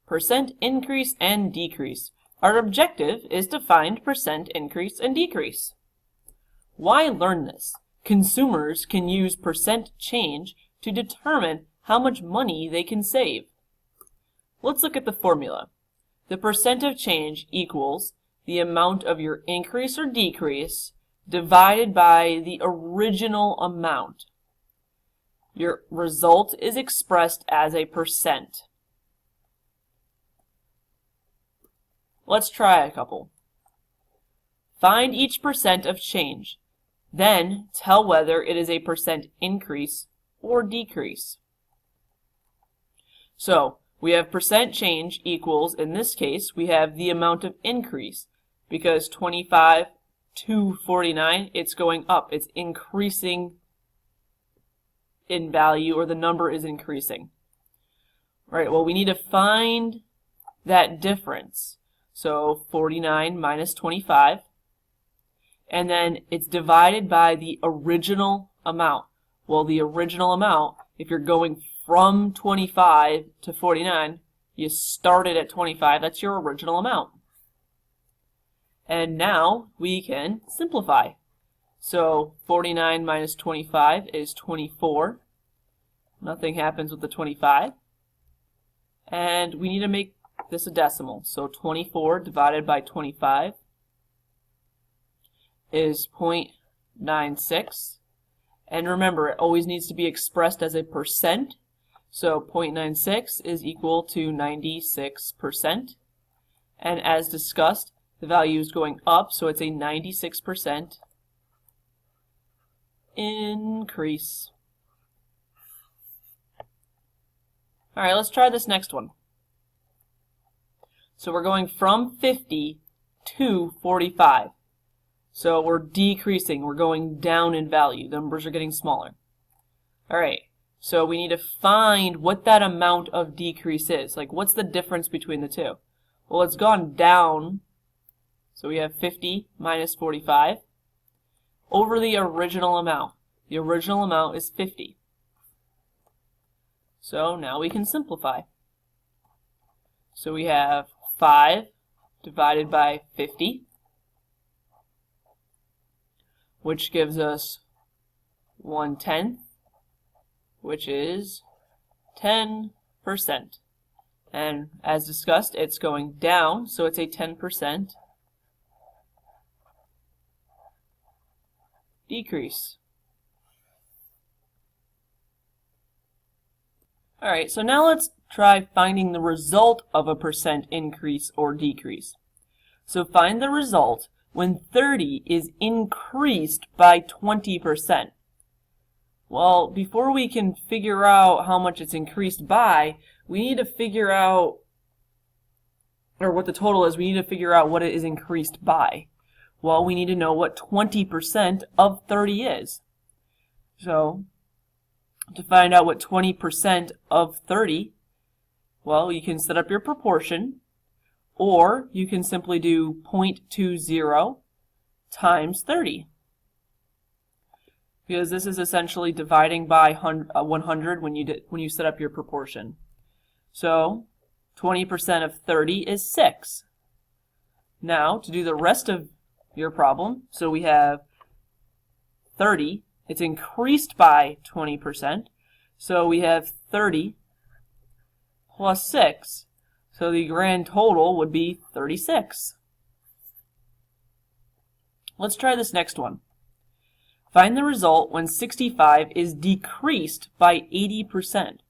percent increase and decrease. Our objective is to find percent increase and decrease. Why learn this? Consumers can use percent change to determine how much money they can save. Let's look at the formula. The percent of change equals the amount of your increase or decrease divided by the original amount. Your result is expressed as a percent. Let's try a couple. Find each percent of change. Then tell whether it is a percent increase or decrease. So we have percent change equals, in this case, we have the amount of increase. Because 25 to 49, it's going up. It's increasing in value, or the number is increasing. All right, well, we need to find that difference. So 49 minus 25. And then it's divided by the original amount. Well, the original amount, if you're going from 25 to 49, you started at 25. That's your original amount. And now we can simplify. So 49 minus 25 is 24. Nothing happens with the 25. And we need to make this a decimal. So 24 divided by 25 is 0.96. And remember, it always needs to be expressed as a percent. So 0.96 is equal to 96%. And as discussed, the value is going up, so it's a 96% increase. All right, let's try this next one. So we're going from 50 to 45. So we're decreasing, we're going down in value. The numbers are getting smaller. All right, so we need to find what that amount of decrease is. Like, what's the difference between the two? Well, it's gone down. So we have 50 minus 45 over the original amount. The original amount is 50. So now we can simplify. So we have 5 divided by 50, which gives us 1/10, which is 10%. And as discussed, it's going down, so it's a 10% decrease. All right, so now let's try finding the result of a percent increase or decrease. So find the result when 30 is increased by 20%. Well, before we can figure out how much it's increased by, we need to figure out, or what the total is, we need to figure out what it is increased by. Well, we need to know what 20% of 30 is. So, to find out what 20% of 30, well, you can set up your proportion, or you can simply do 0.20 times 30. Because this is essentially dividing by 100 when you set up your proportion. So, 20% of 30 is 6. Now, to do the rest of your problem, so we have 30, it's increased by 20%, so we have 30 plus 6, so the grand total would be 36. Let's try this next one. Find the result when 65 is decreased by 80%.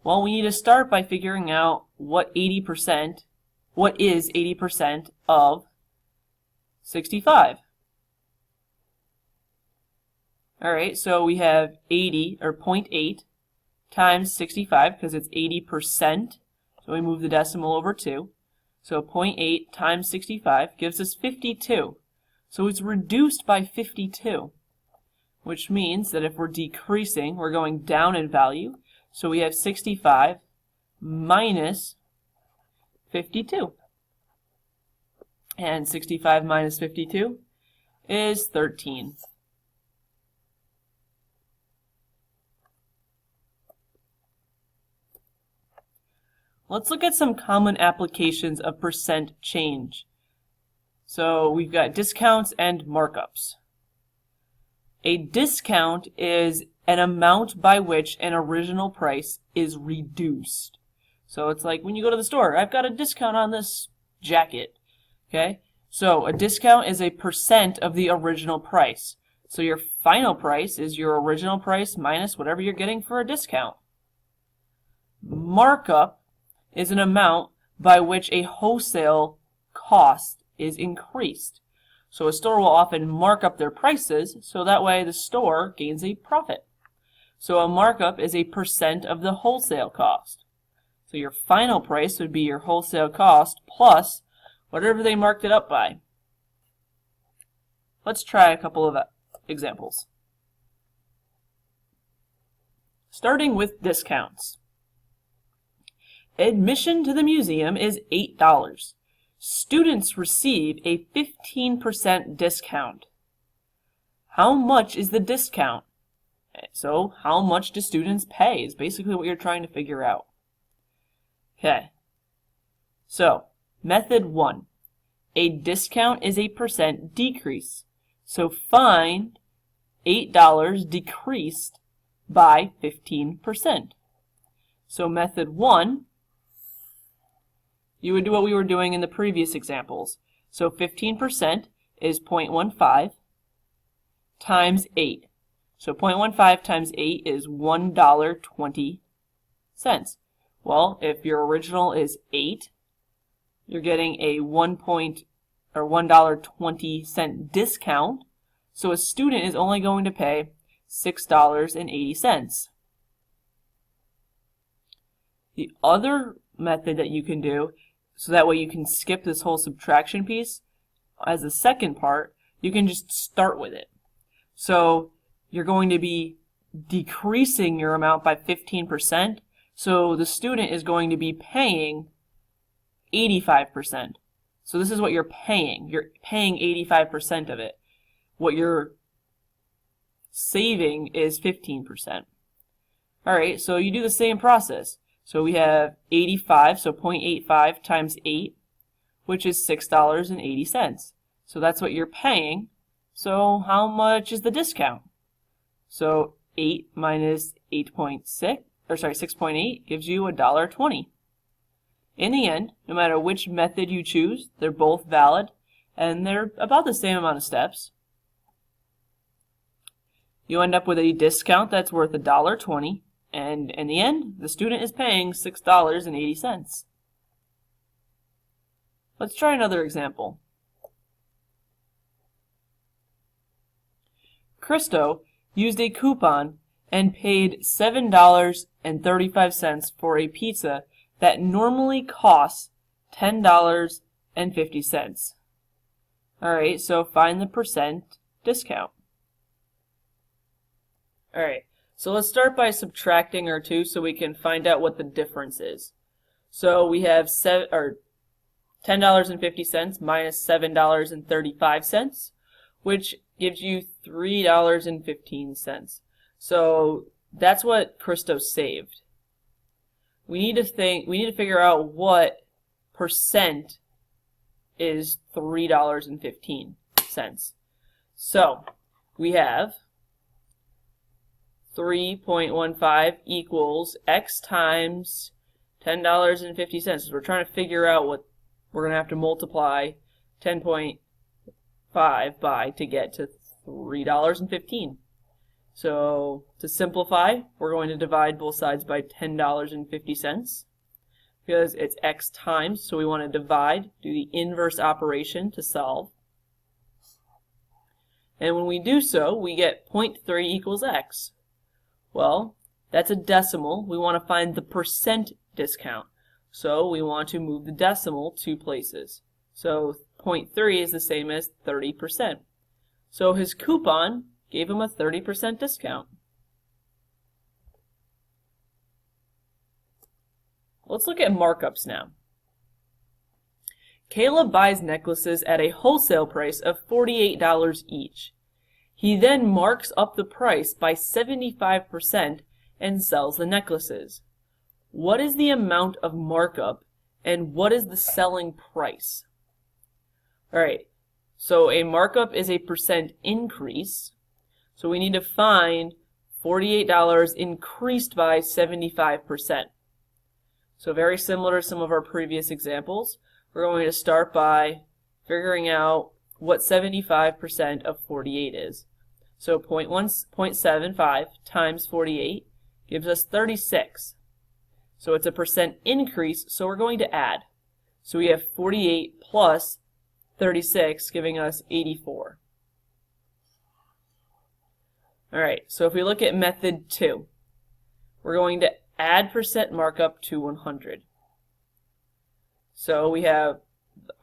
Well, we need to start by figuring out what is 80% of 65. All right, so we have 80, or 0.8 times 65, because it's 80%. So we move the decimal over 2. So 0.8 times 65 gives us 52. So it's reduced by 52, which means that if we're decreasing, we're going down in value. So we have 65 minus 52. And 65 minus 52 is 13. let's look at some common applications of percent change. So we've got discounts and markups. A discount is an amount by which an original price is reduced. So it's like when you go to the store, I've got a discount on this jacket. Okay? So a discount is a percent of the original price. So your final price is your original price minus whatever you're getting for a discount. Markup is an amount by which a wholesale cost is increased. So a store will often mark up their prices so that way the store gains a profit. So a markup is a percent of the wholesale cost. So your final price would be your wholesale cost plus whatever they marked it up by. Let's try a couple of examples. Starting with discounts. Admission to the museum is $8. Students receive a 15% discount. How much is the discount? So how much do students pay is basically what you're trying to figure out. Okay, so method 1. A discount is a percent decrease. So find $8 decreased by 15%. So method 1, you would do what we were doing in the previous examples. So 15% is 0.15 times 8. So 0.15 times 8 is $1.20. Well, if your original is 8, you're getting a $1.20 discount. So a student is only going to pay $6.80. The other method that you can do, so that way you can skip this whole subtraction piece, as the second part, you can just start with it. So you're going to be decreasing your amount by 15%. So the student is going to be paying 85%. So this is what you're paying. You're paying 85% of it. What you're saving is 15%. Alright, so you do the same process. So we have 85, so 0.85 times 8, which is $6.80. So that's what you're paying. So how much is the discount? So 8 minus 6.8 gives you $1.20. In the end, no matter which method you choose, they're both valid and they're about the same amount of steps. You end up with a discount that's worth $1.20, and in the end, the student is paying $6.80. Let's try another example. Christo used a coupon and paid $7.35 for a pizza that normally costs $10.50. Alright, so find the percent discount. Alright, so let's start by subtracting our two so we can find out what the difference is. So we have $10.50 minus $7.35, which gives you $3.15. So that's what Christo saved. We need to figure out what percent is $3.15. So we have 3.15 equals x times $10.50. So we're trying to figure out what we're going to have to multiply 10.5 by to get to $3.15. So to simplify, we're going to divide both sides by $10.50 because it's x times, so we want to divide, do the inverse operation to solve. And when we do so, we get 0.3 equals x. Well, that's a decimal. We want to find the percent discount. So we want to move the decimal 2 places. So 0.3 is the same as 30%. So his coupon gave him a 30% discount. Let's look at markups now. Caleb buys necklaces at a wholesale price of $48 each. He then marks up the price by 75% and sells the necklaces. what is the amount of markup and what is the selling price? All right, so a markup is a percent increase. So we need to find $48 increased by 75%. So very similar to some of our previous examples, we're going to start by figuring out what 75% of 48 is. So 0.75 times 48 gives us 36. So it's a percent increase, so we're going to add. So we have 48 plus 36 giving us 84. All right, so if we look at method 2, we're going to add percent markup to 100. So we have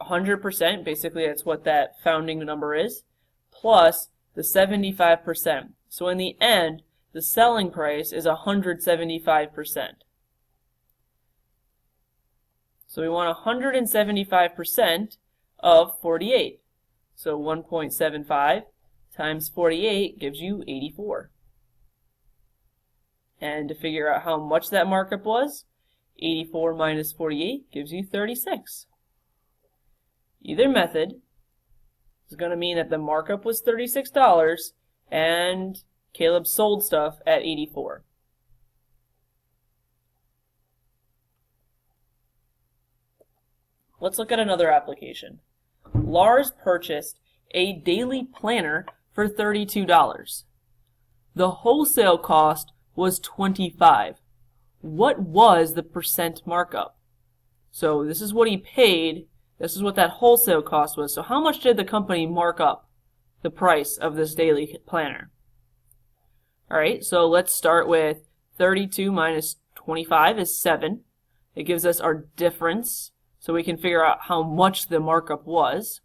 100%, basically that's what that founding number is, plus the 75%. So in the end, the selling price is 175%. So we want 175% of 48. So 1.75 times 48 gives you 84. And to figure out how much that markup was, 84 minus 48 gives you 36. Either method is going to mean that the markup was $36 and Caleb sold stuff at 84. Let's look at another application. Lars purchased a daily planner for $32. The wholesale cost was $25. What was the percent markup? So this is what he paid. This is what that wholesale cost was. So how much did the company mark up the price of this daily planner? All right, so let's start with 32 minus 25 is 7. It gives us our difference, so we can figure out how much the markup was.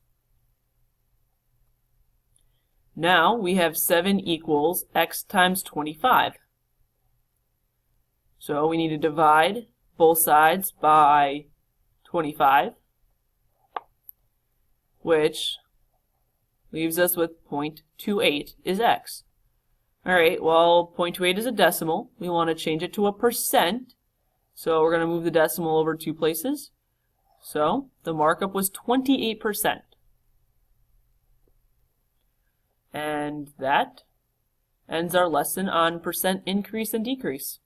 Now we have 7 equals x times 25. So we need to divide both sides by 25, which leaves us with 0.28 is x. All right, well, 0.28 is a decimal. We want to change it to a percent. So we're going to move the decimal over 2 places. So the markup was 28%. And that ends our lesson on percent increase and decrease.